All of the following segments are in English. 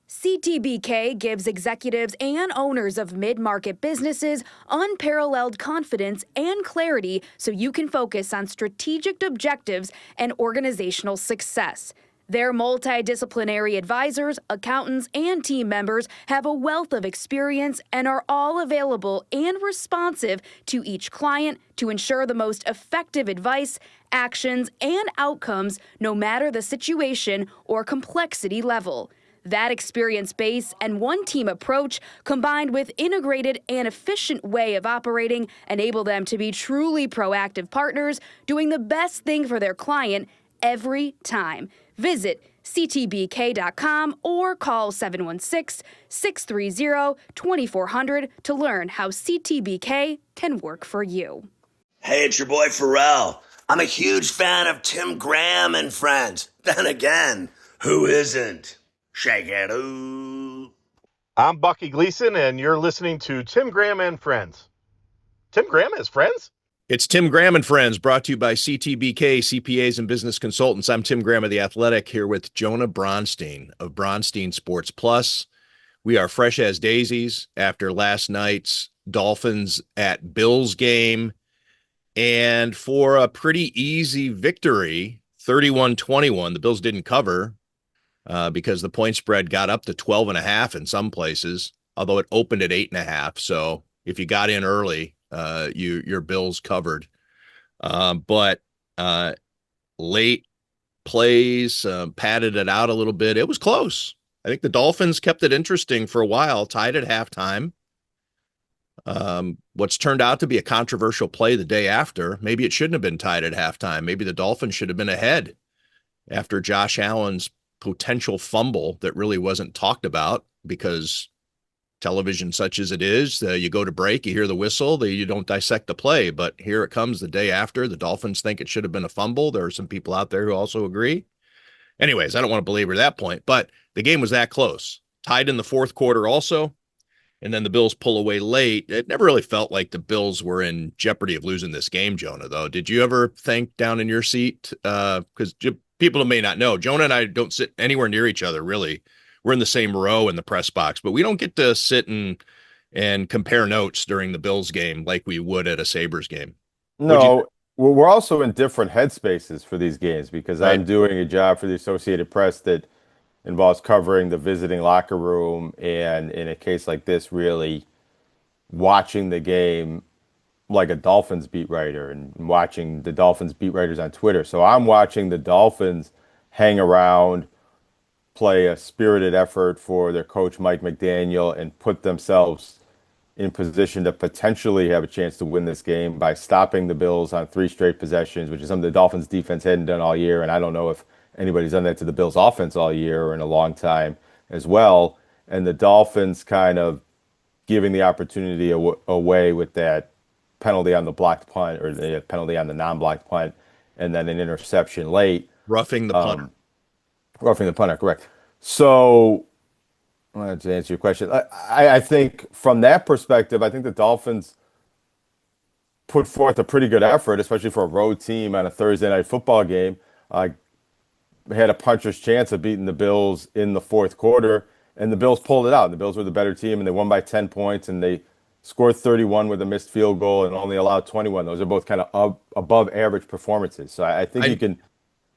CTBK gives executives and owners of mid-market businesses unparalleled confidence and clarity so you can focus on strategic objectives and organizational success. Their multidisciplinary advisors, accountants, and team members have a wealth of experience and are all available and responsive to each client to ensure the most effective advice, actions, and outcomes no matter the situation or complexity level. That experience base and one-team approach, combined with integrated and efficient way of operating, enable them to be truly proactive partners, doing the best thing for their client every time. Visit ctbk.com or call 716-630-2400 to learn how CTBK can work for you. Hey, it's your boy Pharrell. I'm a huge fan of Tim Graham and Friends. Then again, who isn't? Shake it, ooh. I'm Bucky Gleason, and you're listening to Tim Graham and Friends. Tim Graham has friends? It's Tim Graham and Friends, brought to you by CTBK CPAs and Business Consultants. I'm Tim Graham of The Athletic, here with Jonah Bronstein of Bronstein Sports Plus. We are fresh as daisies after last night's Dolphins at Bills game. And for a pretty easy victory, 31-21, the Bills didn't cover because the point spread got up to 12.5 in some places, although it opened at 8.5. So if you got in early, your Bills covered. But late plays padded it out a little bit. It was close. I think the Dolphins kept it interesting for a while, tied at halftime. What's turned out to be a controversial play the day after, maybe it shouldn't have been tied at halftime. Maybe the Dolphins should have been ahead after Josh Allen's potential fumble that really wasn't talked about because television such as it is, you go to break, you hear the whistle, you don't dissect the play, but here it comes the day after. The Dolphins think it should have been a fumble. There are some people out there who also agree. Anyways, I don't want to belabor that point, but the game was that close. Tied in the fourth quarter also, and then the Bills pull away late. It never really felt like the Bills were in jeopardy of losing this game, Jonah, though. Did you ever think down in your seat? Because people may not know, Jonah and I don't sit anywhere near each other, really. We're in the same row in the press box, but we don't get to sit and compare notes during the Bills game like we would at a Sabres game. No, we're also in different headspaces for these games because Right. I'm doing a job for the Associated Press that involves covering the visiting locker room, and in a case like this, really watching the game like a Dolphins beat writer and watching the Dolphins beat writers on Twitter. So I'm watching the Dolphins hang around, play a spirited effort for their coach, Mike McDaniel, and put themselves in position to potentially have a chance to win this game by stopping the Bills on 3 straight possessions, which is something the Dolphins defense hadn't done all year. And I don't know if anybody's done that to the Bills offense all year or in a long time as well. And the Dolphins kind of giving the opportunity away with that penalty on the blocked punt or the penalty on the non-blocked punt, and then an interception late. Roughing the punter. Roughing the punter, correct. So, to answer your question, I think from that perspective, I think the Dolphins put forth a pretty good effort, especially for a road team on a Thursday night football game. Had a puncher's chance of beating the Bills in the fourth quarter, and the Bills pulled it out. The Bills were the better team, and they won by 10 points, and they scored 31 with a missed field goal and only allowed 21. Those are both kind of above average performances. So I think you can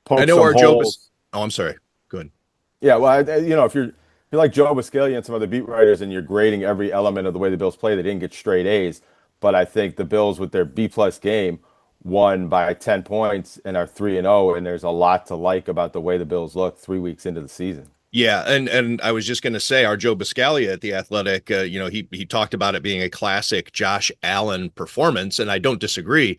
poke some holes. Oh, I'm sorry. Go ahead. Yeah, well, if you're like Joe Buscaglia and some other beat writers and you're grading every element of the way the Bills play, they didn't get straight A's. But I think the Bills with their B-plus game won by 10 points and are 3-0, and there's a lot to like about the way the Bills look 3 weeks into the season. Yeah, and I was just going to say, our Joe Buscaglia at The Athletic, he talked about it being a classic Josh Allen performance, and I don't disagree,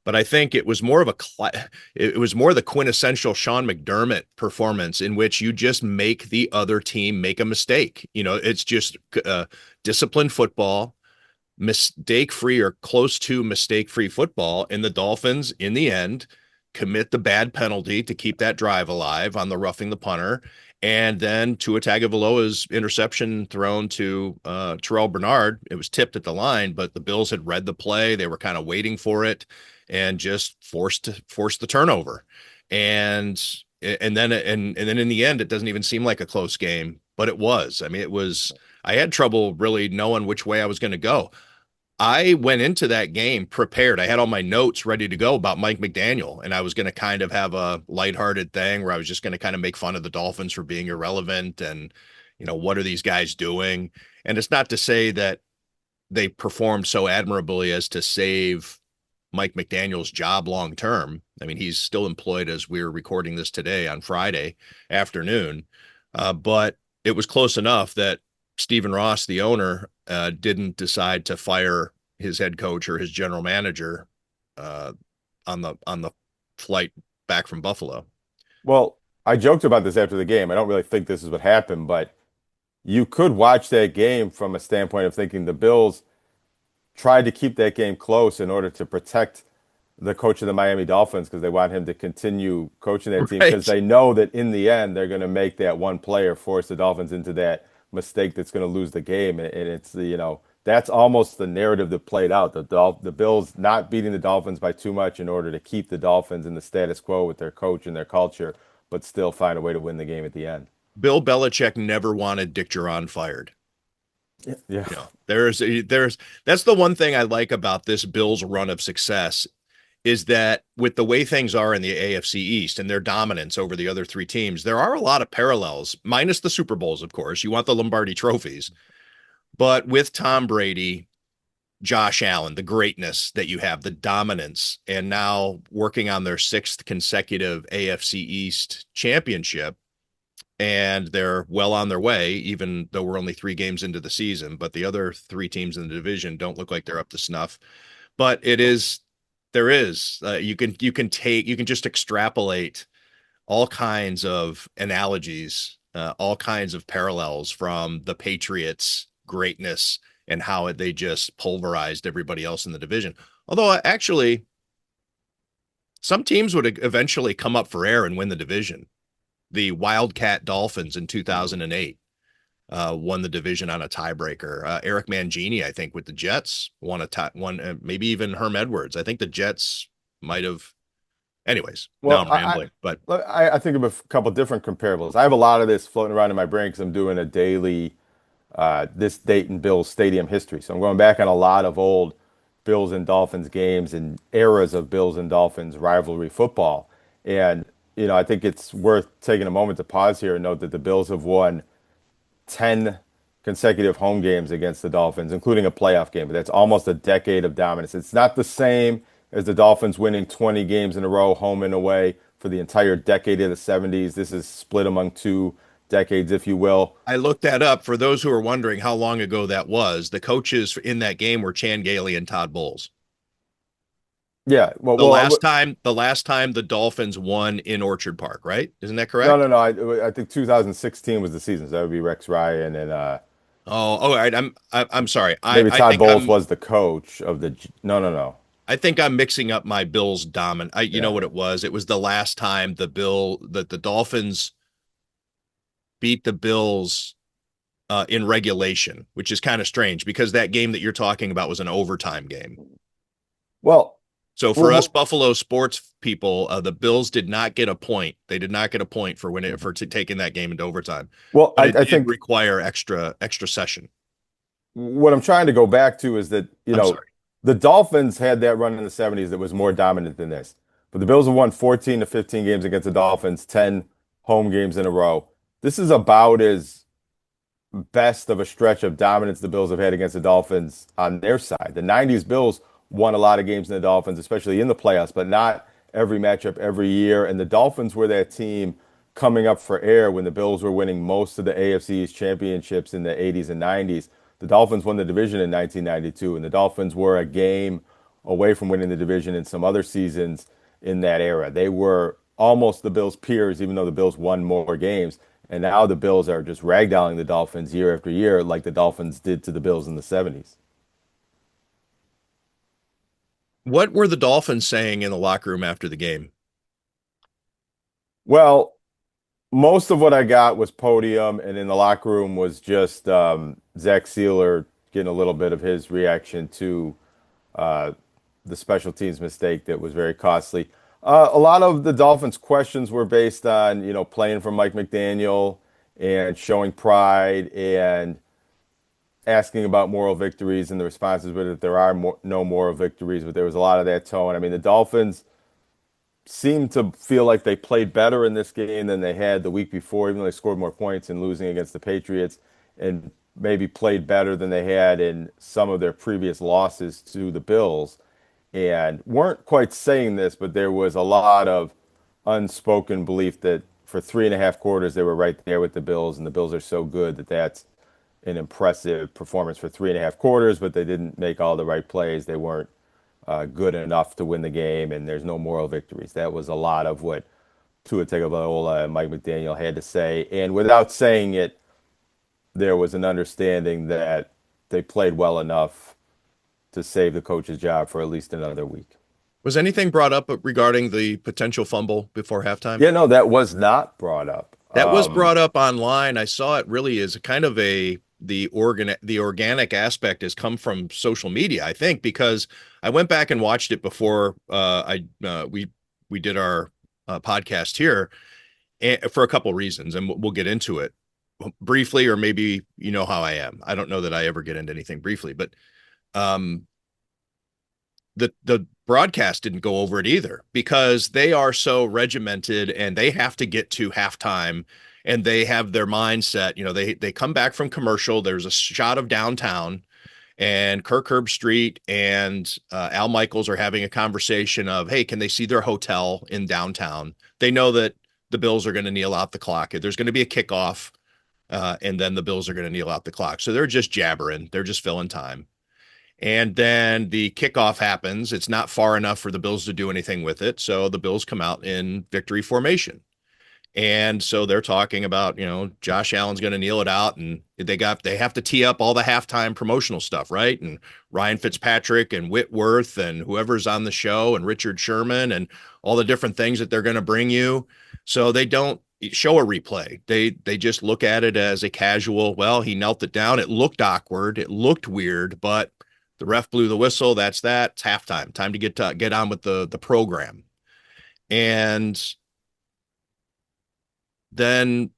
but I think it was more of the quintessential Sean McDermott performance in which you just make the other team make a mistake. It's just disciplined football, mistake-free or close to mistake-free football, and the Dolphins, in the end, commit the bad penalty to keep that drive alive on the roughing the punter. And then Tua Tagovailoa's interception thrown to Terrell Bernard. It was tipped at the line, but the Bills had read the play. They were kind of waiting for it and just forced the turnover. And And then in the end, it doesn't even seem like a close game, but it was. I mean, it was. I had trouble really knowing which way I was going to go. I went into that game prepared. I had all my notes ready to go about Mike McDaniel, and I was going to kind of have a lighthearted thing where I was just going to kind of make fun of the Dolphins for being irrelevant and, what are these guys doing? And it's not to say that they performed so admirably as to save Mike McDaniel's job long term. I mean, he's still employed as we're recording this today on Friday afternoon. But it was close enough that Stephen Ross, the owner, didn't decide to fire his head coach or his general manager uh, on the flight back from Buffalo. Well, I joked about this after the game. I don't really think this is what happened, but you could watch that game from a standpoint of thinking the Bills tried to keep that game close in order to protect the coach of the Miami Dolphins because they want him to continue coaching that team because Right. they know that in the end they're going to make that one player force the Dolphins into that mistake that's going to lose the game. And it's that's almost the narrative that played out. The Bills not beating the Dolphins by too much in order to keep the Dolphins in the status quo with their coach and their culture, but still find a way to win the game at the end. Bill Belichick never wanted Dick Duran fired. Yeah. There's that's the one thing I like about this Bills run of success is that with the way things are in the AFC East and their dominance over the other three teams, there are a lot of parallels, minus the Super Bowls, of course. You want the Lombardi trophies, but with Tom Brady, Josh Allen, the greatness that you have, the dominance, and now working on their sixth consecutive AFC East championship. And they're well on their way, even though we're only 3 games into the season. But the other three teams in the division don't look like they're up to snuff. But there is you can just extrapolate all kinds of analogies, all kinds of parallels from the Patriots' greatness and how they just pulverized everybody else in the division. Although actually, some teams would eventually come up for air and win the division. The Wildcat Dolphins in 2008 won the division on a tiebreaker. Eric Mangini, I think, with the Jets won maybe even Herm Edwards. I think the Jets might have. Anyways, now Well, I'm rambling, but I think of a couple different comparables. I have a lot of this floating around in my brain because I'm doing a daily this date in Bills stadium history. So I'm going back on a lot of old Bills and Dolphins games and eras of Bills and Dolphins rivalry football. And, I think it's worth taking a moment to pause here and note that the Bills have won 10 consecutive home games against the Dolphins, including a playoff game. But that's almost a decade of dominance. It's not the same as the Dolphins winning 20 games in a row, home and away, for the entire decade of the 70s. This is split among 2 decades, if you will. I looked that up for those who are wondering how long ago that was. The coaches in that game were Chan Gailey and Todd Bowles. Yeah, The last time the Dolphins won in Orchard Park, right? Isn't that no, correct? no, no. I think 2016 was the season. So that would be Rex Ryan and Oh, all right. I'm sorry. I maybe I Todd think Bowles I'm was the coach of the. No, no, no. I think I'm mixing up my Bills dominant. You know Yeah. what it was? It was the last time the Dolphins beat the Bills in regulation, which is kind of strange because that game that you're talking about was an overtime game. Well, So for us well, Buffalo sports people, the Bills did not get a point. They did not get a point for taking that game into overtime, well, but it I did think require extra session. what I'm trying to go back to is that, I'm sorry. the Dolphins had that run in the 70s that was more dominant than this. But the Bills have won 14 to 15 games against the Dolphins, 10 home games in a row. This is about as best of a stretch of dominance the Bills have had against the Dolphins on their side. The 90s Bills won a lot of games in the Dolphins, especially in the playoffs, but not every matchup every year. And the Dolphins were that team coming up for air when the Bills were winning most of the AFC's championships in the 80s and 90s. The Dolphins won the division in 1992, and the Dolphins were a game away from winning the division in some other seasons in that era. They were almost the Bills' peers, even though the Bills won more games. And now the Bills are just ragdolling the Dolphins year after year, like the Dolphins did to the Bills in the 70s. What were the Dolphins saying in the locker room after the game? Well, most of what I got was podium, and in the locker room was just Zach Sealer getting a little bit of his reaction to uh, the special teams mistake that was very costly. A lot of the Dolphins' questions were based on, playing for Mike McDaniel and showing pride and asking about moral victories, and the responses were that there are no moral victories, but there was a lot of that tone. I mean, the Dolphins seemed to feel like they played better in this game than they had the week before, even though they scored more points in losing against the Patriots, and maybe played better than they had in some of their previous losses to the Bills. And weren't quite saying this, but there was a lot of unspoken belief that for 3.5 quarters they were right there with the Bills, and the Bills are so good that that's an impressive performance for 3.5 quarters, but they didn't make all the right plays. They weren't good enough to win the game, and there's no moral victories. That was a lot of what Tua Tagovailoa and Mike McDaniel had to say, and without saying it, there was an understanding that they played well enough to save the coach's job for at least another week. Was anything brought up regarding the potential fumble before halftime? Yeah, no, that was not brought up. That was brought up online. I saw it really as a kind of the organic aspect has come from social media, I think, because I went back and watched it before we did our podcast here, for a couple reasons, and we'll get into it briefly, or maybe you know how I am. I don't know that I ever get into anything briefly, but the broadcast didn't go over it either, because they are so regimented and they have to get to halftime and they have their mindset. They come back from commercial. There's a shot of downtown, and Kirk Herbstreit and Al Michaels are having a conversation of, hey, can they see their hotel in downtown? They know that the Bills are going to kneel out the clock. There's going to be a kickoff, and then the Bills are going to kneel out the clock. So they're just jabbering. They're just filling time. And then the kickoff happens. It's not far enough for the Bills to do anything with it. So the Bills come out in victory formation. And so they're talking about, Josh Allen's going to kneel it out, and they have to tee up all the halftime promotional stuff, right? And Ryan Fitzpatrick and Whitworth and whoever's on the show and Richard Sherman and all the different things that they're going to bring you. So they don't show a replay. They just look at it as a casual, well, he knelt it down. It looked awkward. It looked weird, but the ref blew the whistle. That's that. It's halftime. Time to get on with the program. And then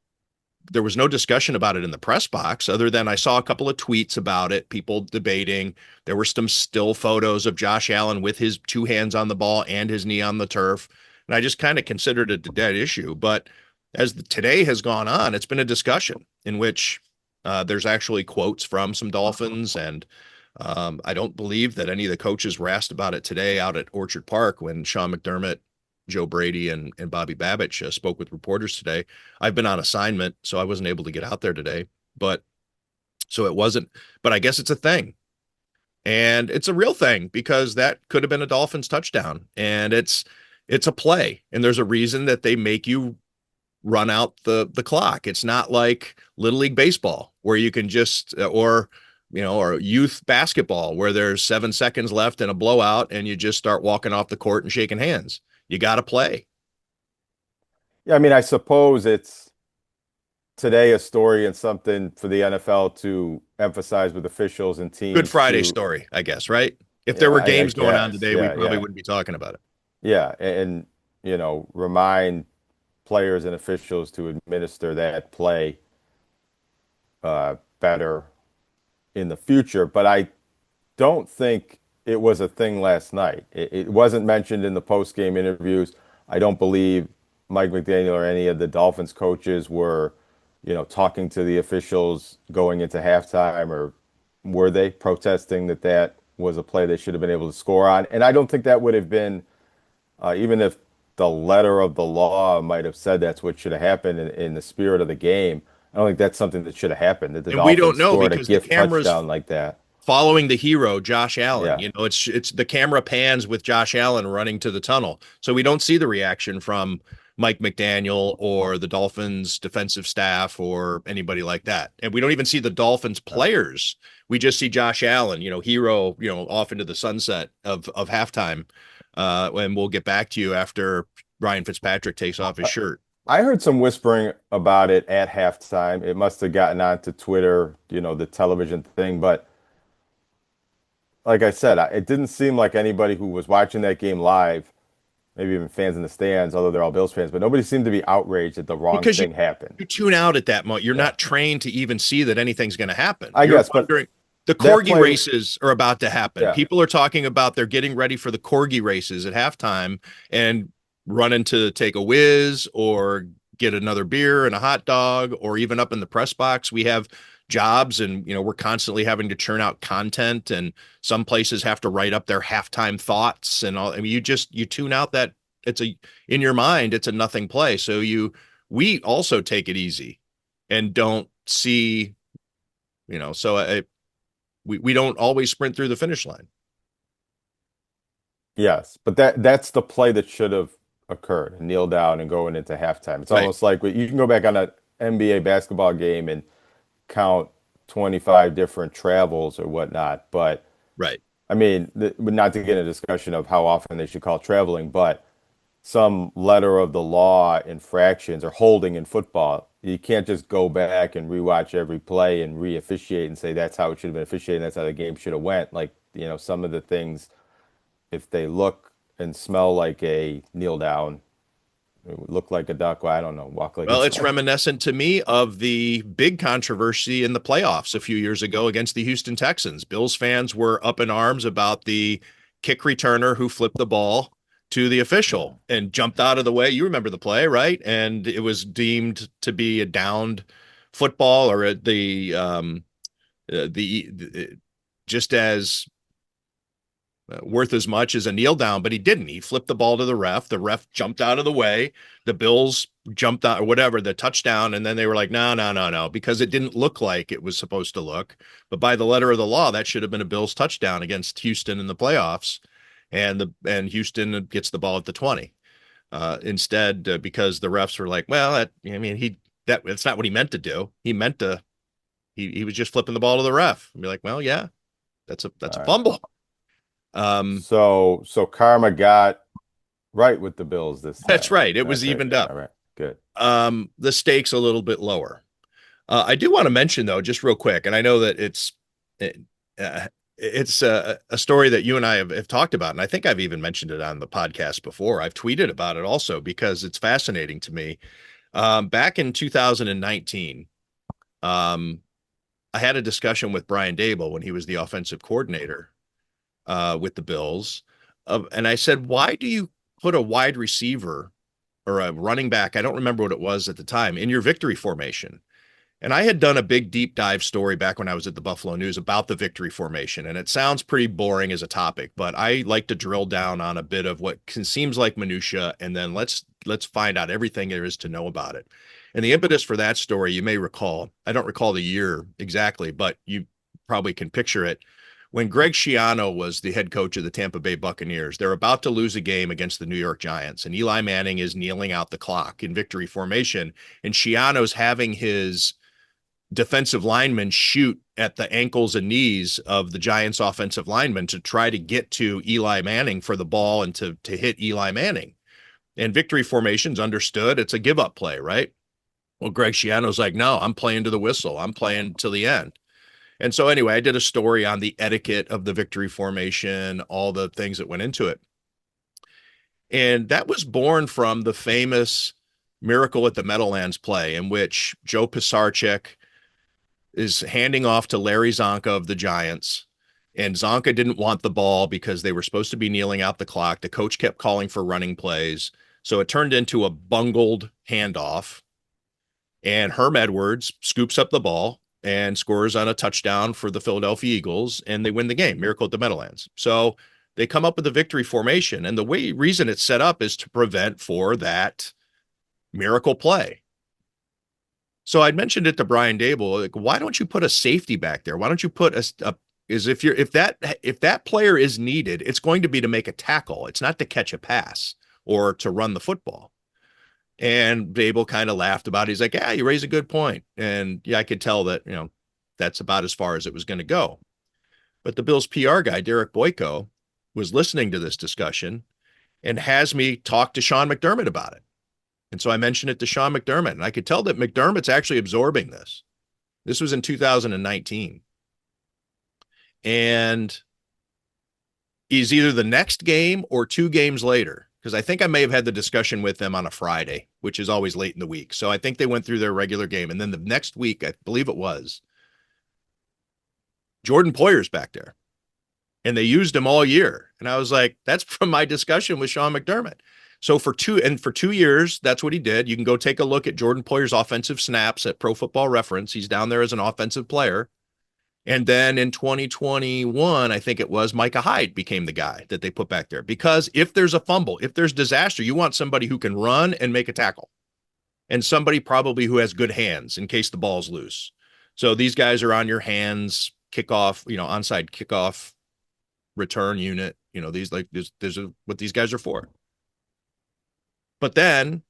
there was no discussion about it in the press box, other than I saw a couple of tweets about it, people debating. There were some still photos of Josh Allen with his two hands on the ball and his knee on the turf. And I just kind of considered it a dead issue. But as today has gone on, it's been a discussion in which there's actually quotes from some Dolphins. And I don't believe that any of the coaches were asked about it today out at Orchard Park when Sean McDermott, Joe Brady, and Bobby Babich spoke with reporters today. I've been on assignment, so I wasn't able to get out there today, but I guess it's a thing. And it's a real thing, because that could have been a Dolphins touchdown, and it's a play, and there's a reason that they make you run out the clock. It's not like Little League baseball where you can just, or youth basketball where there's 7 seconds left in a blowout and you just start walking off the court and shaking hands. You got to play. Yeah, I mean, I suppose it's today a story and something for the NFL to emphasize with officials and teams. Good Friday story, I guess, right? If there were games going on today, we probably wouldn't be talking about it. Yeah, and remind players and officials to administer that play better in the future. But I don't think it was a thing last night. It wasn't mentioned in the post-game interviews. I don't believe Mike McDaniel or any of the Dolphins coaches were, talking to the officials going into halftime, or were they protesting that was a play they should have been able to score on? And I don't think that would have been, even if the letter of the law might have said that's what should have happened in the spirit of the game, I don't think that's something that should have happened. That the and Dolphins we don't know scored a because gift touchdown like that. Following the hero, Josh Allen. Yeah. It's the camera pans with Josh Allen running to the tunnel. So we don't see the reaction from Mike McDaniel or the Dolphins defensive staff or anybody like that. And we don't even see the Dolphins players. We just see Josh Allen, hero, off into the sunset of halftime. And we'll get back to you after Ryan Fitzpatrick takes off his shirt. I heard some whispering about it at halftime. It must have gotten onto Twitter, the television thing. But like I said, it didn't seem like anybody who was watching that game live maybe even fans in the stands, although they're all Bills fans, but nobody seemed to be outraged that the wrong because thing happened. you tune out at that moment. You're Yeah, not trained to even see that anything's going to happen. I You're guess, but wondering. The that corgi play, races are about to happen. yeah, People are talking about they're getting ready for the corgi races at halftime and running to take a whiz or get another beer and a hot dog, or even up in the press box. We have jobs and, we're constantly having to churn out content, and some places have to write up their halftime thoughts and all. I mean, you tune out that in your mind, it's a nothing play. So we also take it easy and don't see, so we don't always sprint through the finish line. yes, but that's the play that should have occurred and kneel down and going into halftime. It's Right. almost like you can go back on an NBA basketball game and count 25 different travels or whatnot. But Right. I mean, not to get into a discussion of how often they should call traveling, but some letter of the law infractions or holding in football, you can't just go back and rewatch every play and re-officiate and say that's how it should have been officiated, and that's how the game should have went. Like, some of the things, if they look and smell like a kneel down, look like a duck, well, I don't know, walk like a Well, it's duck. reminiscent to me of the big controversy in the playoffs a few years ago against the Houston Texans. Bills fans were up in arms about the kick returner who flipped the ball to the official and jumped out of the way. You remember the play, right? And it was deemed to be a downed football, or the just as worth as much as a kneel down, but he didn't. He flipped the ball to the ref. The ref jumped out of the way. The Bills jumped out, or whatever, the touchdown. And then they were like, no, no, no, no, because it didn't look like it was supposed to look. But by the letter of the law, that should have been a Bills touchdown against Houston in the playoffs. And Houston gets the ball at the 20. Instead, because the refs were like, well, that's not what he meant to do. He was just flipping the ball to the ref and be like, well, yeah, that's a All right. fumble. Um, So karma got right with the Bills this That's time. right. It was That's right. evened up. All right. Good. The stakes a little bit lower. I do want to mention though, just real quick, and I know that it's a story that you and I have talked about, and I think I've even mentioned it on the podcast before. I've tweeted about it also because it's fascinating to me. Back in 2019, I had a discussion with Brian Dable when he was the offensive coordinator with the Bills, and I said, why do you put a wide receiver or a running back, I don't remember what it was at the time, in your victory formation? And I had done a big deep dive story back when I was at the Buffalo News about the victory formation. And it sounds pretty boring as a topic, but I like to drill down on a bit of what seems like minutia, and then let's find out everything there is to know about it. And the impetus for that story, you may recall, I don't recall the year exactly, but you probably can picture it. When Greg Schiano was the head coach of the Tampa Bay Buccaneers, they're about to lose a game against the New York Giants, and Eli Manning is kneeling out the clock in victory formation, and Schiano's having his defensive linemen shoot at the ankles and knees of the Giants offensive linemen to try to get to Eli Manning for the ball and to hit Eli Manning. And victory formation's understood. It's a give up play, right? Well, Greg Schiano's like, no, I'm playing to the whistle. I'm playing till the end. And so anyway, I did a story on the etiquette of the victory formation, all the things that went into it. And that was born from the famous Miracle at the Meadowlands play in which Joe Pisarcik is handing off to Larry Zonka of the Giants. And Zonka didn't want the ball because they were supposed to be kneeling out the clock. The coach kept calling for running plays. So it turned into a bungled handoff. And Herm Edwards scoops up the ball and scores on a touchdown for the Philadelphia Eagles, and they win the game. Miracle at the Meadowlands. So they come up with the victory formation. And the reason it's set up is to prevent for that miracle play. So I'd mentioned it to Brian Dable, like, why don't you put a safety back there? Why don't you put if that player is needed, it's going to be to make a tackle. It's not to catch a pass or to run the football. And Dable kind of laughed about it. He's like, yeah, you raise a good point. And yeah, I could tell that, that's about as far as it was going to go. But the Bills PR guy, Derek Boyko, was listening to this discussion and has me talk to Sean McDermott about it. And so I mentioned it to Sean McDermott, and I could tell that McDermott's actually absorbing this. This was in 2019. And he's either the next game or 2 games later, because I think I may have had the discussion with them on a Friday, which is always late in the week. So I think they went through their regular game. And then the next week, I believe it was, Jordan Poyer's back there. And they used him all year. And I was like, that's from my discussion with Sean McDermott. So for 2 years, that's what he did. You can go take a look at Jordan Poyer's offensive snaps at Pro Football Reference. He's down there as an offensive player. And then in 2021, I think it was, Micah Hyde became the guy that they put back there. Because if there's a fumble, if there's disaster, you want somebody who can run and make a tackle. And somebody probably who has good hands in case the ball's loose. So these guys are on your hands, kickoff, onside kickoff, return unit. These there's what these guys are for. But then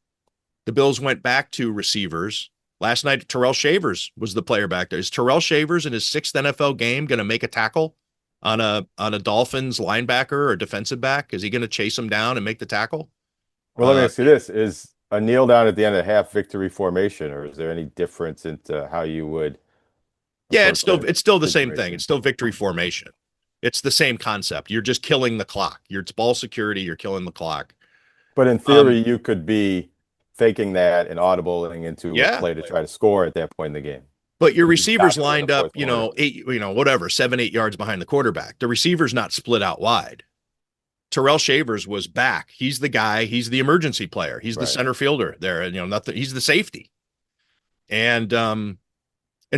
the Bills went back to receivers. Last night, Terrell Shavers was the player back there. Is Terrell Shavers in his 6th NFL game going to make a tackle on a Dolphins linebacker or defensive back? Is he going to chase him down and make the tackle? Well, let me ask you this. Is a kneel down at the end of the half victory formation, or is there any difference into how you would Yeah, approach that it's still the same situation? thing. It's still victory formation. It's the same concept. You're just killing the clock. It's ball security. You're killing the clock. But in theory, you could be faking that and audibling into a Yeah. play to try to score at that point in the game. But your If you receivers got to in lined the up, fourth quarter. 7, 8 yards behind the quarterback. The receiver's not split out wide. Terrell Shavers was back. He's the guy. He's the emergency player. He's the Right. center fielder there. Nothing. He's the safety. And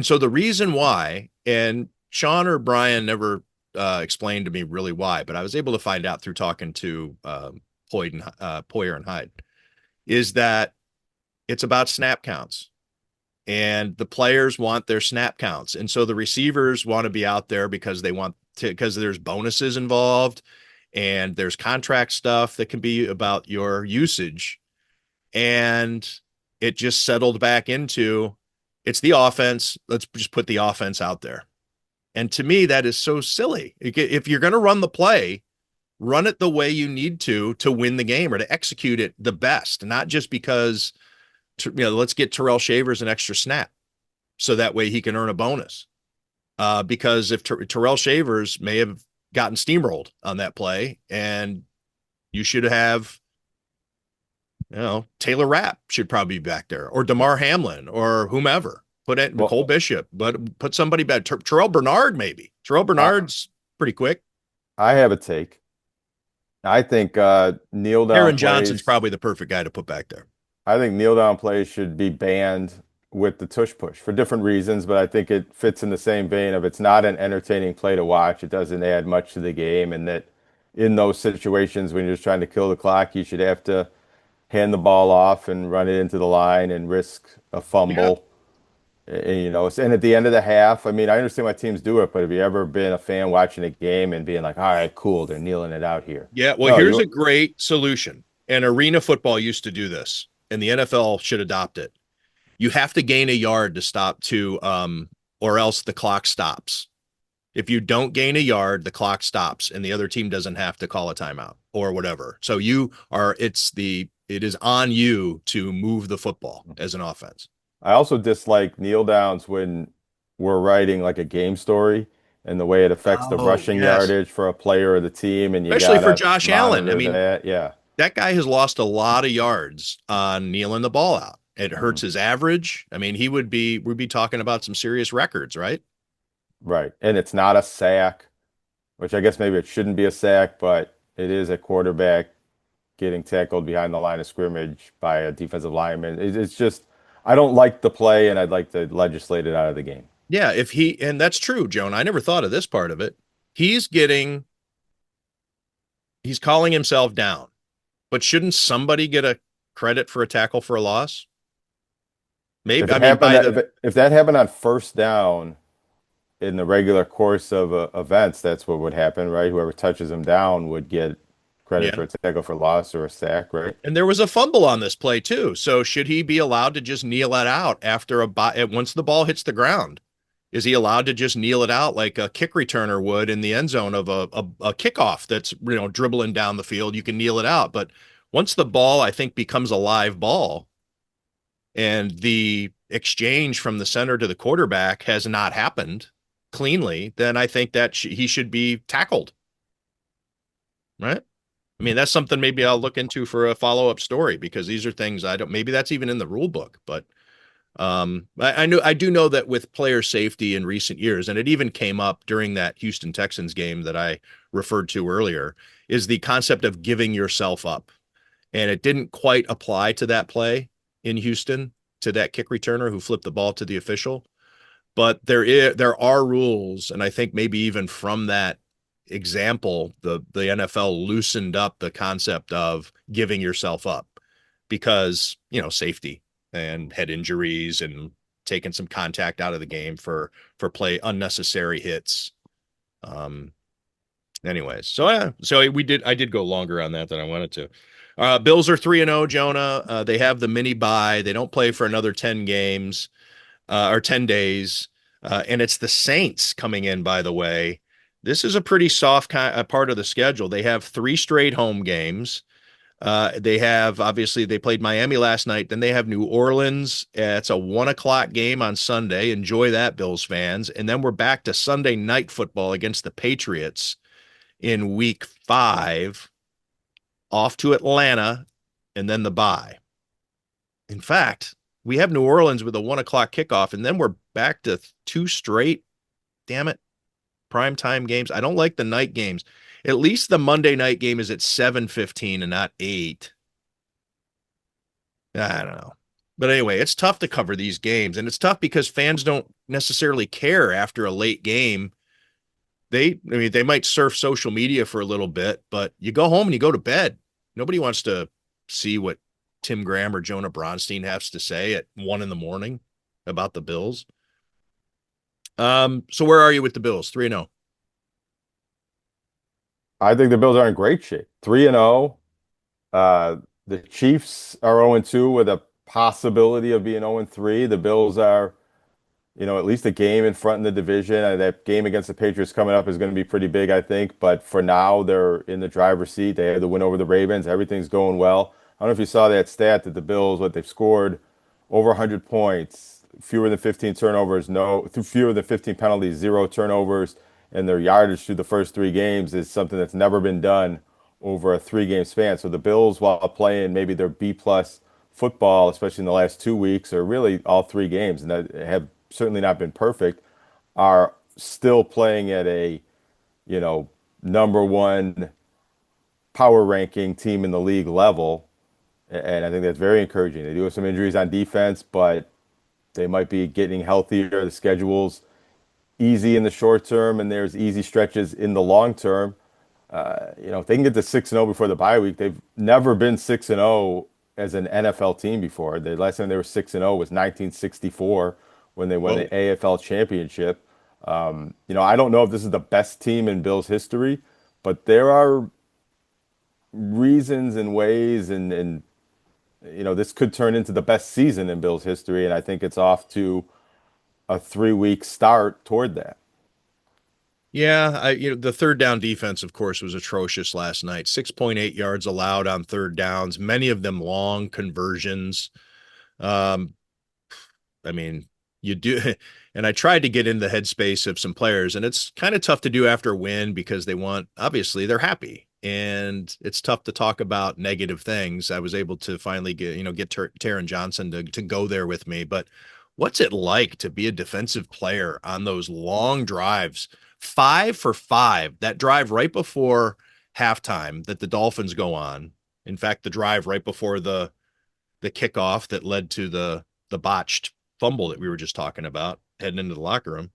so the reason why, and Sean or Brian never explained to me really why, but I was able to find out through talking to Poyer and Hyde, is that it's about snap counts. And the players want their snap counts. And so the receivers want to be out there because because there's bonuses involved and there's contract stuff that can be about your usage. And it just settled back into, it's the offense. Let's just put the offense out there. And to me, that is so silly. If you're going to run the play, run it the way you need to win the game or to execute it the best, not just because, let's get Terrell Shavers an extra snap so that way he can earn a bonus. Because if Terrell Shavers may have gotten steamrolled on that play, and you should have, Taylor Rapp should probably be back there, or DeMar Hamlin, or whomever. Cole Bishop, but put somebody back. Terrell Bernard, maybe. Terrell Bernard's pretty quick. I have a take. I think kneel down Aaron plays, Johnson's probably the perfect guy to put back there. I think kneel down plays should be banned with the tush push for different reasons, but I think it fits in the same vein of it's not an entertaining play to watch. It doesn't add much to the game, and that in those situations when you're just trying to kill the clock, you should have to hand the ball off and run it into the line and risk a fumble. And at the end of the half, I mean, I understand why teams do it, but have you ever been a fan watching a game and being like, all right, cool, they're kneeling it out here? Yeah, well, here's a great solution. And arena football used to do this, and the NFL should adopt it. You have to gain a yard to stop or else the clock stops. If you don't gain a yard, the clock stops, and the other team doesn't have to call a timeout or whatever. So it is on you to move the football as an offense. I also dislike kneel downs when we're writing like a game story and the way it affects the rushing yardage for a player or the team, and you especially for gotta Josh Allen. I mean, that guy has lost a lot of yards on kneeling the ball out. It hurts his average. I mean, we'd be talking about some serious records, right? Right. And it's not a sack, which I guess maybe it shouldn't be a sack, but it is a quarterback getting tackled behind the line of scrimmage by a defensive lineman. It's just, I don't like the play, and I'd like to legislate it out of the game. Yeah, and that's true, Joan. I never thought of this part of it. He's calling himself down, but shouldn't somebody get a credit for a tackle for a loss? Maybe. If that happened on first down in the regular course of events, that's what would happen, right? Whoever touches him down would get credit for a tackle for loss or a sack, right? And there was a fumble on this play too. So should he be allowed to just kneel it out after once the ball hits the ground? Is he allowed to just kneel it out like a kick returner would in the end zone of a kickoff that's dribbling down the field? You can kneel it out, but once the ball, I think, becomes a live ball, and the exchange from the center to the quarterback has not happened cleanly, then I think that he should be tackled. Right? I mean, that's something maybe I'll look into for a follow-up story, because these are things I don't, maybe that's even in the rule book, but I do know that with player safety in recent years, and it even came up during that Houston Texans game that I referred to earlier, is the concept of giving yourself up. And it didn't quite apply to that play in Houston, to that kick returner who flipped the ball to the official. But there are rules, and I think maybe even from that example, the NFL loosened up the concept of giving yourself up, because, safety and head injuries and taking some contact out of the game for play unnecessary hits. Anyways, so yeah, so I did go longer on that than I wanted to. Bills are 3-0, Jonah. They have the mini bye. They don't play for another 10 games, or 10 days. And it's the Saints coming in, by the way. This is a pretty soft part of the schedule. They have 3 straight home games. They have, obviously, they played Miami last night. Then they have New Orleans. It's a 1 o'clock game on Sunday. Enjoy that, Bills fans. And then we're back to Sunday night football against the Patriots in week 5, off to Atlanta, and then the bye. In fact, we have New Orleans with a 1 o'clock kickoff, and then we're back to 2 straight, damn it, primetime games. I don't like the night games. At least the Monday night game is at 7:15 and not 8. I don't know. But anyway, it's tough to cover these games, and it's tough because fans don't necessarily care after a late game. I mean, they might surf social media for a little bit, but you go home and you go to bed. Nobody wants to see what Tim Graham or Jonah Bronstein has to say at 1 a.m. about the Bills. So where are you with the Bills? 3-0. I think the Bills are in great shape. 3-0. The Chiefs are 0-2 with a possibility of being 0-3. The Bills are, at least a game in front in the division. That game against the Patriots coming up is going to be pretty big, I think. But for now, they're in the driver's seat. They had the win over the Ravens. Everything's going well. I don't know if you saw that stat that the Bills, what they've scored, over 100 points, fewer than 15 turnovers, fewer than 15 penalties, 0 turnovers, and their yardage through the first 3 games is something that's never been done over a 3-game span. So the Bills, while playing maybe their B-plus football, especially in the last 2 weeks, or really all 3 games, and that have certainly not been perfect, are still playing at a, number 1 power ranking team in the league level. And I think that's very encouraging. They do have some injuries on defense, but they might be getting healthier. The schedule's easy in the short term, and there's easy stretches in the long term. If they can get to 6-0 before the bye week, they've never been 6-0 as an NFL team before. The last time they were 6-0 was 1964 when they won the AFL championship. I don't know if this is the best team in Bills history, but there are reasons and ways, and this could turn into the best season in Bills history, and I think it's off to a 3-week start toward that. Yeah, the third down defense, of course, was atrocious last night. 6.8 yards allowed on third downs, many of them long conversions. I mean, you do, and I tried to get in the headspace of some players, and it's kind of tough to do after a win because obviously they're happy, and it's tough to talk about negative things. I was able to finally get Taron Johnson to go there with me, but what's it like to be a defensive player on those long drives? 5 for 5, that drive right before halftime that the Dolphins go on. In fact, the drive right before the kickoff that led to the botched fumble that we were just talking about heading into the locker room.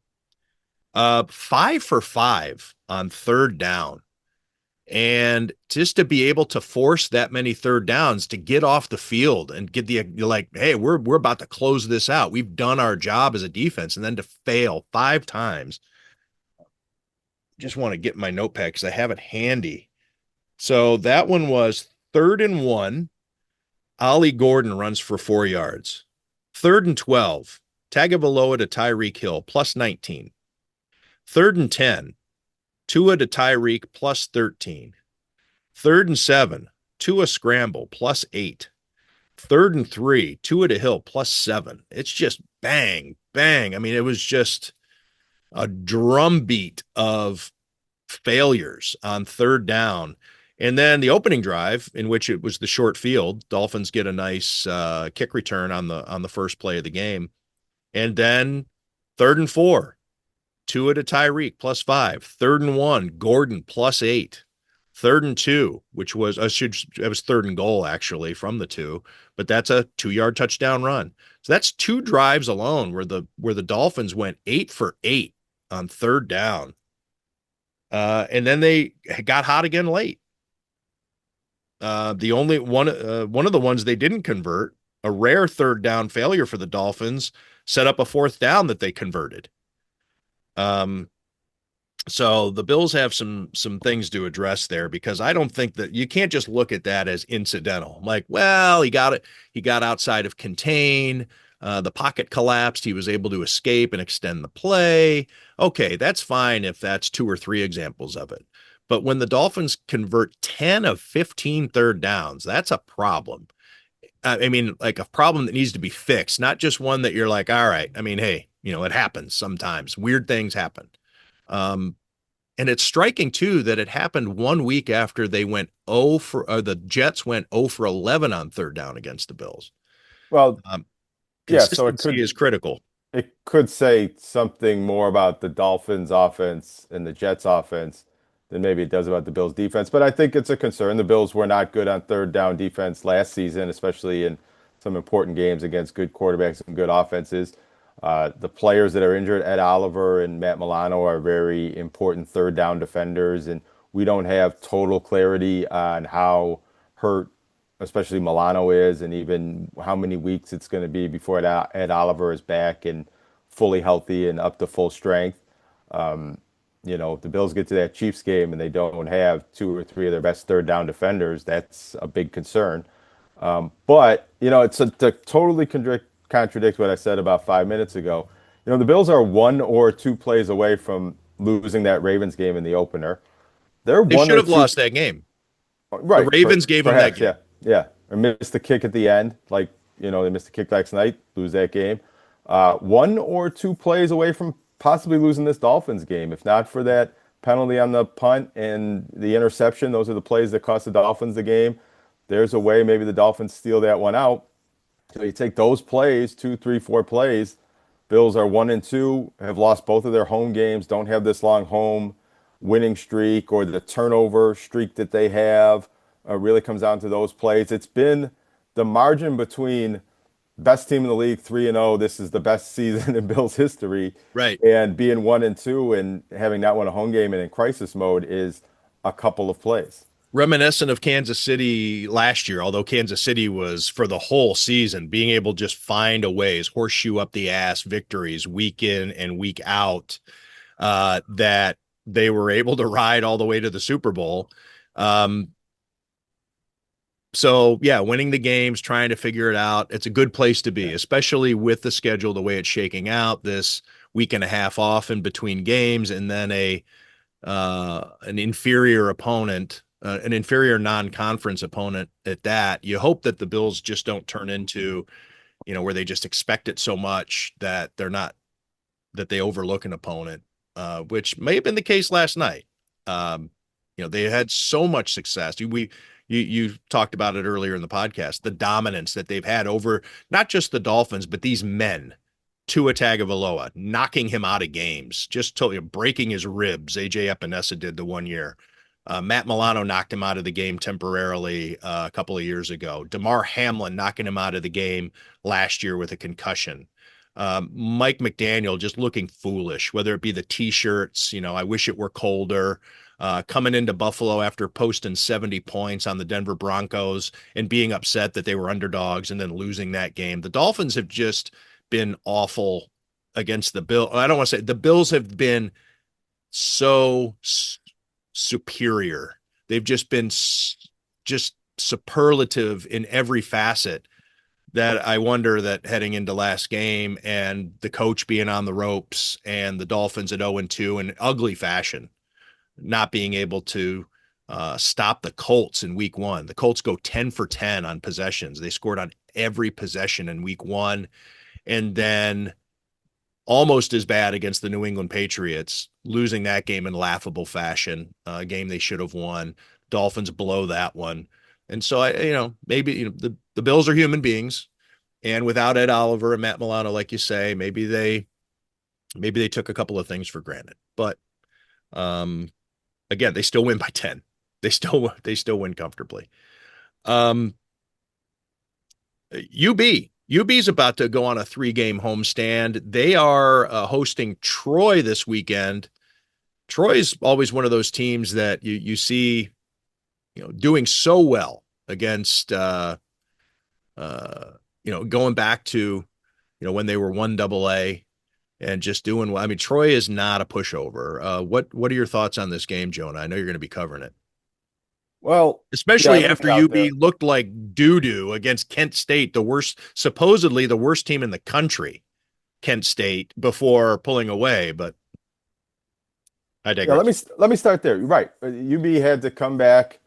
5 for 5 on third down. And just to be able to force that many third downs to get off the field and get hey, we're about to close this out. We've done our job as a defense, and then to fail 5 times. Just want to get my notepad because I have it handy. So that one was 3rd and 1. Ollie Gordon runs for 4 yards. 3rd and 12. Tagovailoa to Tyreek Hill, plus 19. 3rd and 10. Tua to Tyreek, plus 13. 3rd and 7. Tua scramble, plus 8. 3rd and 3. Tua to Hill, plus 7. It's just bang, bang. I mean, it was just a drumbeat of failures on third down. And then the opening drive, in which it was the short field, Dolphins get a nice kick return on the first play of the game. And then 3rd and 4, Tua to Tyreek +5. 3rd and 1, Gordon +8. 3rd and 2, which was it was 3rd and goal actually from the 2, but that's a 2-yard touchdown run. So that's 2 drives alone where the Dolphins went 8 for 8 on 3rd down. And then they got hot again late. The only one of the ones they didn't convert, a rare 3rd down failure for the Dolphins, set up a 4th down that they converted. So the Bills have some things to address there, because I don't think that you can't just look at that as incidental. Like, well, he got outside of contain, the pocket collapsed, he was able to escape and extend the play. Okay, that's fine if that's 2 or 3 examples of it. But when the Dolphins convert 10 of 15 3rd downs, that's a problem. I mean, like a problem that needs to be fixed, not just one that you're like, all right, I mean, hey, it happens sometimes. Weird things happen. And it's striking too that it happened 1 week after they went the Jets went 0 for 11 on 3rd down against the Bills. Well, yeah, so Consistency is critical. it could say something more about the Dolphins offense and the Jets offense than maybe it does about the Bills defense. But I think it's a concern. The Bills were not good on 3rd down defense last season, especially in some important games against good quarterbacks and good offenses. The players that are injured, Ed Oliver and Matt Milano, are very important 3rd down defenders, and we don't have total clarity on how hurt, especially Milano is, and even how many weeks it's going to be before Ed Oliver is back and fully healthy and up to full strength. If the Bills get to that Chiefs game and they don't have 2 or 3 of their best 3rd down defenders, that's a big concern. But it's to totally contradict what I said about 5 minutes ago. The Bills are 1 or 2 plays away from losing that Ravens game in the opener. They're They one should or have two. lost that game. The Right. Ravens gave them that Perhaps, game. yeah. Yeah. Or missed the kick at the end. Like, they missed the kick last night, lose that game. 1 or 2 plays away from possibly losing this Dolphins game. If not for that penalty on the punt and the interception, those are the plays that cost the Dolphins the game. There's a way maybe the Dolphins steal that one out. So you take those plays, 2, 3, 4 plays. Bills are 1-2, have lost both of their home games, don't have this long home winning streak or the turnover streak that they have. Really comes down to those plays. It's been the margin between best team in the league, 3-0. This is the best season in Bills history. Right. And being 1-2 and having not won a home game and in crisis mode is a couple of plays. Reminiscent of Kansas City last year, although Kansas City was for the whole season being able to just find a ways, horseshoe up the ass victories week in and week out, that they were able to ride all the way to the Super Bowl. So yeah, winning the games, trying to figure it out. It's a good place to be, especially with the schedule, the way it's shaking out, this week and a half off in between games, and then an inferior opponent, an inferior non-conference opponent at that. You hope that the Bills just don't turn into, where they just expect it so much that they overlook an opponent, which may have been the case last night. They had so much success. You talked about it earlier in the podcast, the dominance that they've had over not just the Dolphins, but these men. Tua Tagovailoa, knocking him out of games, just totally breaking his ribs. AJ Epinesa did the 1 year. Matt Milano knocked him out of the game temporarily a couple of years ago. Damar Hamlin knocking him out of the game last year with a concussion. Mike McDaniel just looking foolish, whether it be the T-shirts, I wish it were colder, coming into Buffalo after posting 70 points on the Denver Broncos and being upset that they were underdogs and then losing that game. The Dolphins have just been awful against the Bills. I don't want to say the Bills have been so superior. They've just been just superlative in every facet that I wonder that heading into last game and the coach being on the ropes and the Dolphins at 0-2 in ugly fashion, not being able to stop the Colts in week 1. The Colts go 10 for 10 on possessions. They scored on every possession in week 1. And then almost as bad against the New England Patriots, losing that game in laughable fashion, a game they should have won. Dolphins blow that one. And so maybe the Bills are human beings, and without Ed Oliver and Matt Milano, like you say, maybe they took a couple of things for granted. But again, they still win by 10. They still win comfortably. UB's about to go on a 3-game homestand. They are hosting Troy this weekend. Troy's always one of those teams that you see, doing so well against, going back to, when they were 1AA and just doing well. I mean, Troy is not a pushover. What are your thoughts on this game, Jonah? I know you're going to be covering it. Well, yeah, I Especially laid after it out there. UB looked like doo-doo against Kent State, supposedly the worst team in the country, Kent State, before pulling away. But I Yeah, digress. let me start there. You're right. UB had to come back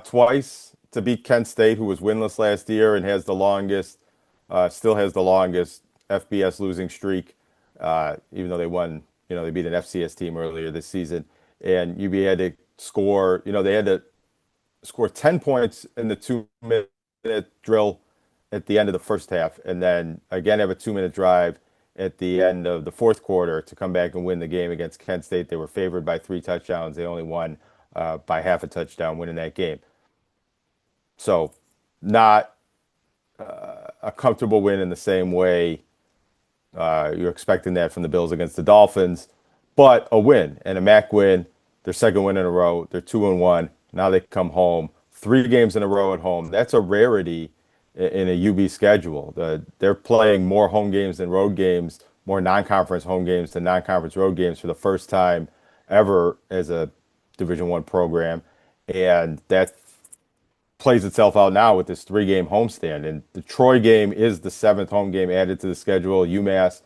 twice to beat Kent State, who was winless last year and has the longest, still has the longest FBS losing streak, even though they won, they beat an FCS team earlier this season. And UB had to score, they had to score 10 points in the 2-minute drill at the end of the first half, and then again have a 2-minute drive at the end of the fourth quarter to come back and win the game against Kent State. They were favored by 3 touchdowns. They only won by half a touchdown, winning that game. So, not a comfortable win in the same way you're expecting that from the Bills against the Dolphins, but a win and a MAC win. Their second win in a row. They're 2-1. Now they come home 3 games in a row at home. That's a rarity in a UB schedule. They're playing more home games than road games, more non-conference home games than non-conference road games for the first time ever as a Division I program, and that plays itself out now with this 3-game homestand. And the Troy game is the 7th home game added to the schedule. UMass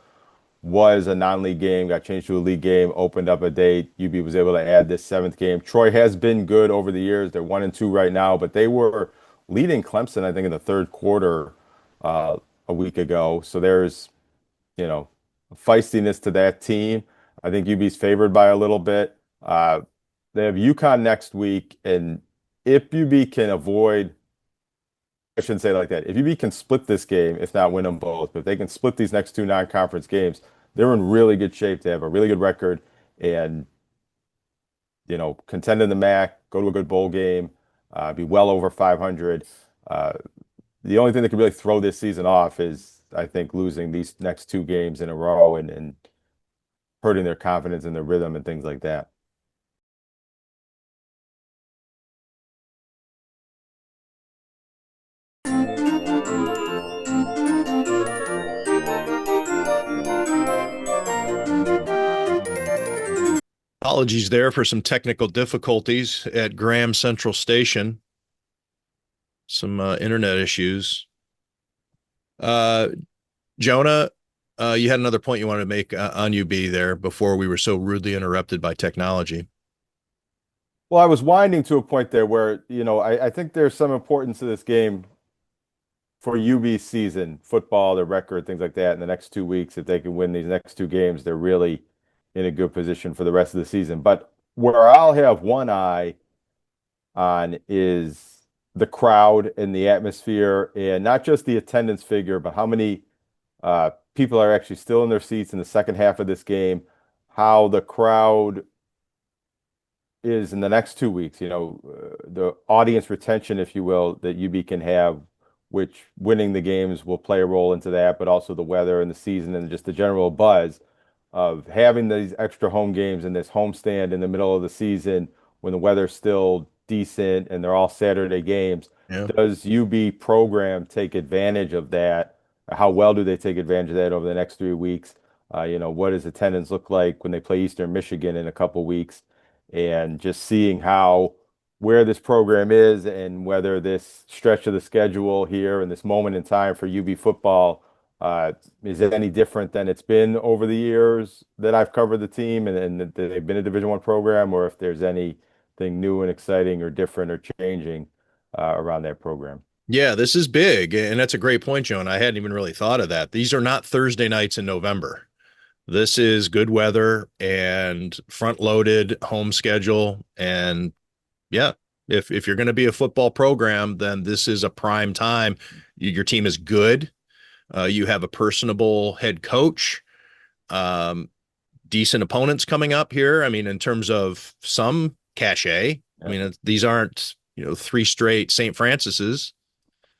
was a non-league game, got changed to a league game, opened up a date. UB was able to add this 7th game. Troy has been good over the years. They're 1-2 right now, but they were leading Clemson, I think, in the third quarter a week ago. So there's, feistiness to that team. I think UB's favored by a little bit. They have UConn next week, and if UB can avoid, I shouldn't say it like that. If UB can split this game, if not win them both, but if they can split these next 2 non-conference games, they're in really good shape to have a really good record and, contend in the MAC, go to a good bowl game, be well over 500. The only thing that could really throw this season off is, I think, losing these next 2 games in a row and hurting their confidence and their rhythm and things like that. Apologies there for some technical difficulties at Graham Central Station. Some internet issues. Jonah, you had another point you wanted to make on UB there before we were so rudely interrupted by technology. Well, I was winding to a point there where, I think there's some importance to this game for UB season, football, their record, things like that in the next 2 weeks. If they can win these next 2 games, they're really in a good position for the rest of the season. But where I'll have one eye on is the crowd and the atmosphere, and not just the attendance figure, but how many people are actually still in their seats in the second half of this game, how the crowd is in the next 2 weeks, the audience retention, if you will, that UB can have, which winning the games will play a role into that, but also the weather and the season and just the general buzz of having these extra home games and this homestand in the middle of the season when the weather's still decent and they're all Saturday games. Yeah. Does UB program take advantage of that? How well do they take advantage of that over the next 3 weeks? What does attendance look like when they play Eastern Michigan in a couple weeks? And just seeing where this program is and whether this stretch of the schedule here and this moment in time for UB football is it any different than it's been over the years that I've covered the team and that they've been a Division I program, or if there's anything new and exciting or different or changing around that program? Yeah, this is big, and that's a great point, Joan. I hadn't even really thought of that. These are not Thursday nights in November. This is good weather and front-loaded home schedule, and yeah, If you're going to be a football program, then this is a prime time. Your team is good. You have a personable head coach. Um, Decent opponents coming up here. I mean, in terms of some cachet. I mean, these aren't, 3 straight St. Francis's.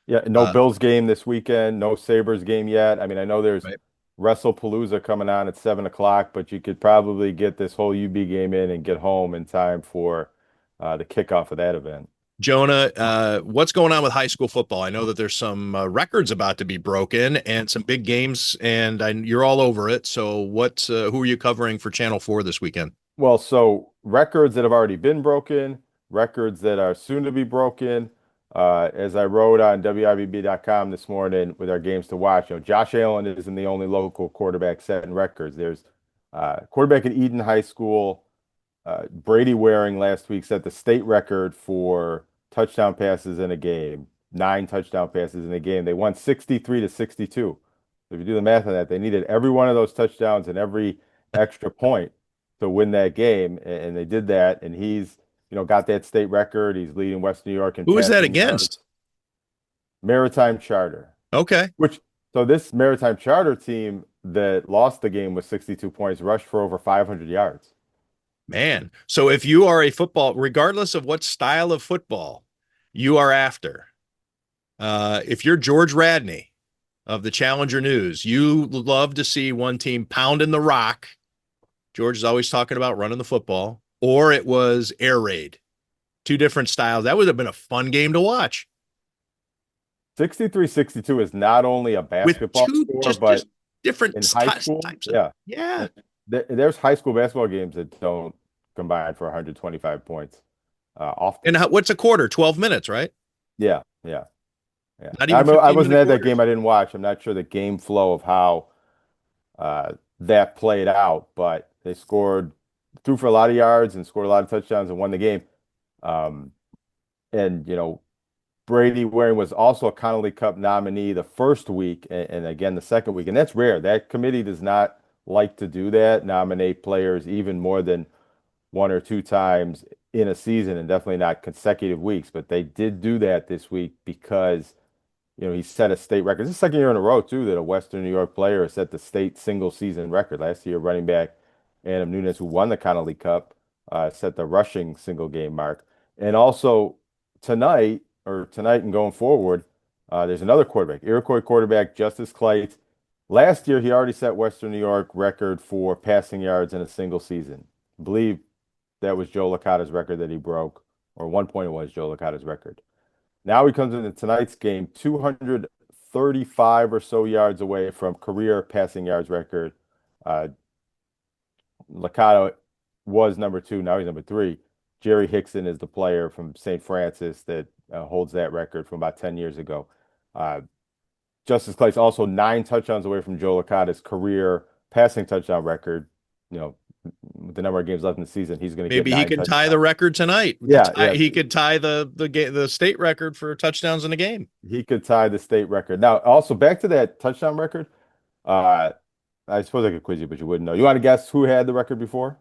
Yeah, no Bills game this weekend, no Sabres game yet. I mean, I know there's Right. WrestlePalooza coming on at 7 o'clock, but you could probably get this whole UB game in and get home in time for the kickoff of that event. Jonah, what's going on with high school football? I know that there's some records about to be broken and some big games, and you're all over it. So, who are you covering for Channel 4 this weekend? Well, so records that have already been broken, records that are soon to be broken. As I wrote on WIBB.com this morning with our games to watch, Josh Allen isn't the only local quarterback setting records. There's quarterback at Eden High School, Brady Waring last week set the state record for touchdown passes in a game, 9 touchdown passes in a game. They won 63-62. If you do the math on that, they needed every one of those touchdowns and every extra point to win that game, and they did that. And he's, got that state record. He's leading West New York in Who is that passing yards. against? Maritime Charter. Okay. So this Maritime Charter team that lost the game with 62 points rushed for over 500 yards. Man. So if you are a football, regardless of what style of football you are after, if you're George Radney of the Challenger News, you love to see one team pounding the rock. George is always talking about running the football, or it was air raid. 2 different styles. That would have been a fun game to watch. 63-62 is not only a basketball score, but just different in high school, types of, yeah. There's high school basketball games that don't combine for 125 points often. And what's a quarter? 12 minutes, right? Yeah. Not even I wasn't at that quarters. game. I didn't watch. I'm not sure the game flow of how that played out, but they threw for a lot of yards and scored a lot of touchdowns and won the game. And Brady Waring was also a Connolly Cup nominee the first week and again the second week, and that's rare. That committee does not like to do that, nominate players even more than 1 or 2 times in a season, and definitely not consecutive weeks. But they did do that this week because he set a state record. This is the second year in a row too that a Western New York player has set the state single season record. Last year, running back Adam Nunes, who won the Connolly Cup, set the rushing single game mark. And also tonight and going forward, there's another quarterback, Iroquois quarterback Justice Clyte. Last year, he already set Western New York record for passing yards in a single season. I believe that was Joe Licata's record that he broke, or 1 point it was Joe Licata's record. Now he comes into tonight's game 235 or so yards away from career passing yards record. Licata was number 2. Now he's number 3. Jerry Hickson is the player from St. Francis that holds that record from about 10 years ago. Justice Clay's also 9 touchdowns away from Joe Licata's career passing touchdown record. With the number of games left in the season, he's going to get 9 Maybe he can tie the record tonight. He could tie the state record for touchdowns in a game. He could tie the state record. Now, also back to that touchdown record. I suppose I could quiz you, but you wouldn't know. You want to guess who had the record before?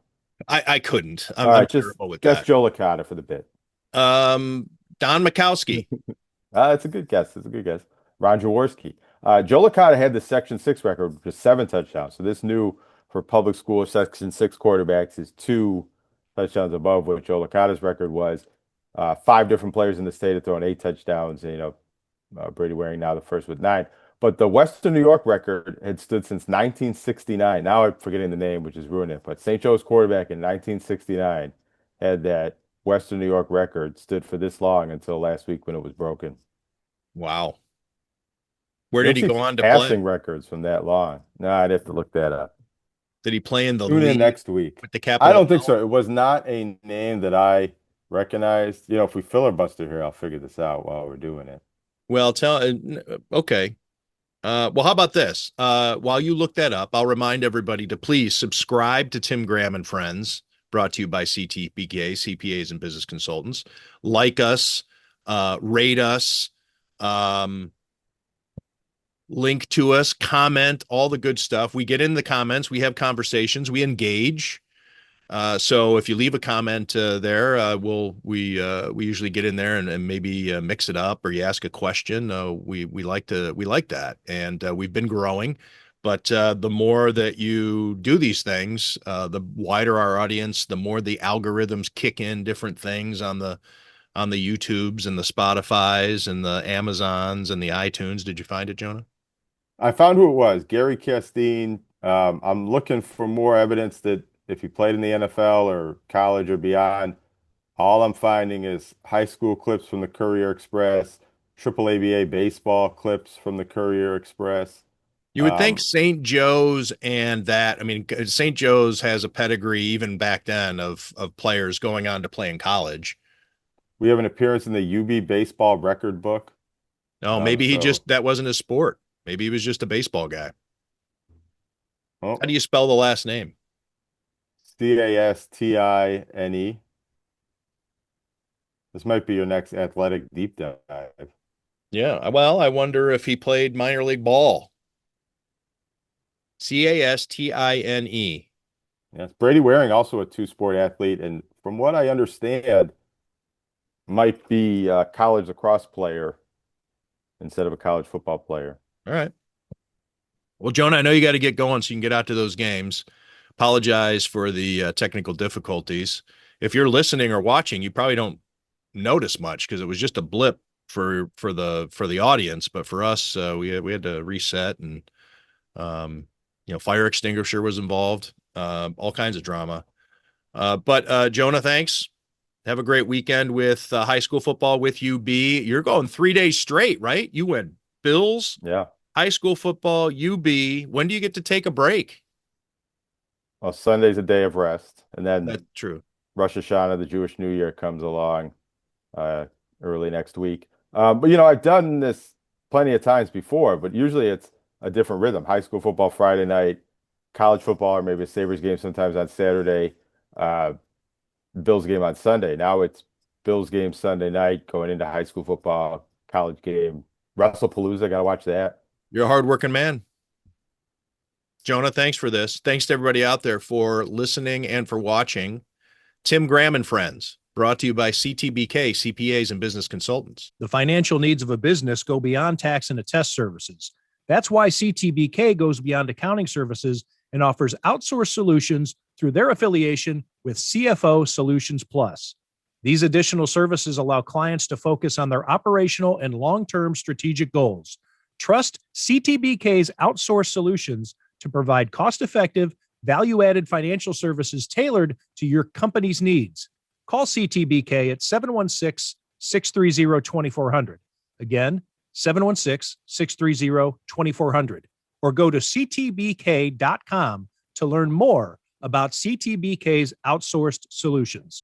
I couldn't. All right, I'm just terrible with guess that. Joe Licata for the bit. Don Mikowski. That's a good guess. Ron Jaworski. Joe Licata had the Section 6 record, which was 7 touchdowns. So this new for public school Section 6 quarterbacks is 2 touchdowns above what Joe Licata's record was. 5 different players in the state have thrown 8 touchdowns. And, Brady Waring now the first with 9. But the Western New York record had stood since 1969. Now I'm forgetting the name, which is ruining it. But St. Joe's quarterback in 1969 had that Western New York record, stood for this long until last week when it was broken. Wow. Where did he go on to passing play? records from that long? No, I'd have to look that up. Did he play in the Tune in league next week. with the capital? I don't think so. It was not a name that I recognized. If we filibuster here, I'll figure this out while we're doing it. Well, okay. Well, how about this? While you look that up, I'll remind everybody to please subscribe to Tim Graham and Friends, brought to you by CTBK CPAs and Business Consultants. Like us, rate us, link to us, comment, all the good stuff. We get in the comments, we have conversations, we engage. So if you leave a comment there, we usually get in there and maybe mix it up, or you ask a question. We like that, and we've been growing. But the more that you do these things, the wider our audience, the more the algorithms kick in different things on the YouTubes and the Spotify's and the Amazons and the iTunes. Did you find it, Jonah? I found who it was, Gary Castine. I'm looking for more evidence that if he played in the NFL or college or beyond, all I'm finding is high school clips from the Courier Express, triple ABA baseball clips from the Courier Express. You would think Um, St. Joe's and that, I mean, St. Joe's has a pedigree even back then of players going on to play in college. we have an appearance in the UB baseball record book. No, maybe So, that wasn't his sport. Maybe he was just a baseball guy. How oh, do you spell the last name? Castine. This might be your next athletic deep dive. Yeah. Well, I wonder if he played minor league ball. Castine. Yes, Brady Waring, also a two-sport athlete, and from what I understand, might be a college lacrosse player instead of a college football player. All right. Well, Jonah, I know you got to get going so you can get out to those games. Apologize for the technical difficulties. If you're listening or watching, you probably don't notice much because it was just a blip for the audience, but for us, we had to reset, and fire extinguisher was involved, all kinds of drama. But Jonah, thanks. Have a great weekend with high school football with UB. You're going 3 days straight, right? You went Bills, Yeah. high school football, UB. When do you get to take a break? Well, Sunday's a day of rest, and then That's true. Rosh Hashanah, the Jewish New Year, comes along uh, early next week. But I've done this plenty of times before, but usually it's a different rhythm. High school football Friday night, college football, or maybe a Sabres game sometimes on Saturday, Bills game on Sunday. Now it's Bills game Sunday night, going into high school football, college game, WrestlePalooza. Got to watch that. You're a hardworking man. Jonah, thanks for this. Thanks to everybody out there for listening and for watching. Tim Graham and Friends, brought to you by CTBK CPAs and Business Consultants. The financial needs of a business go beyond tax and attest services. That's why CTBK goes beyond accounting services and offers outsourced solutions through their affiliation with CFO Solutions Plus. These additional services allow clients to focus on their operational and long-term strategic goals. Trust CTBK's outsourced solutions to provide cost-effective, value-added financial services tailored to your company's needs. Call CTBK at 716-630-2400. Again, 716-630-2400. Or go to ctbk.com to learn more about CTBK's outsourced solutions.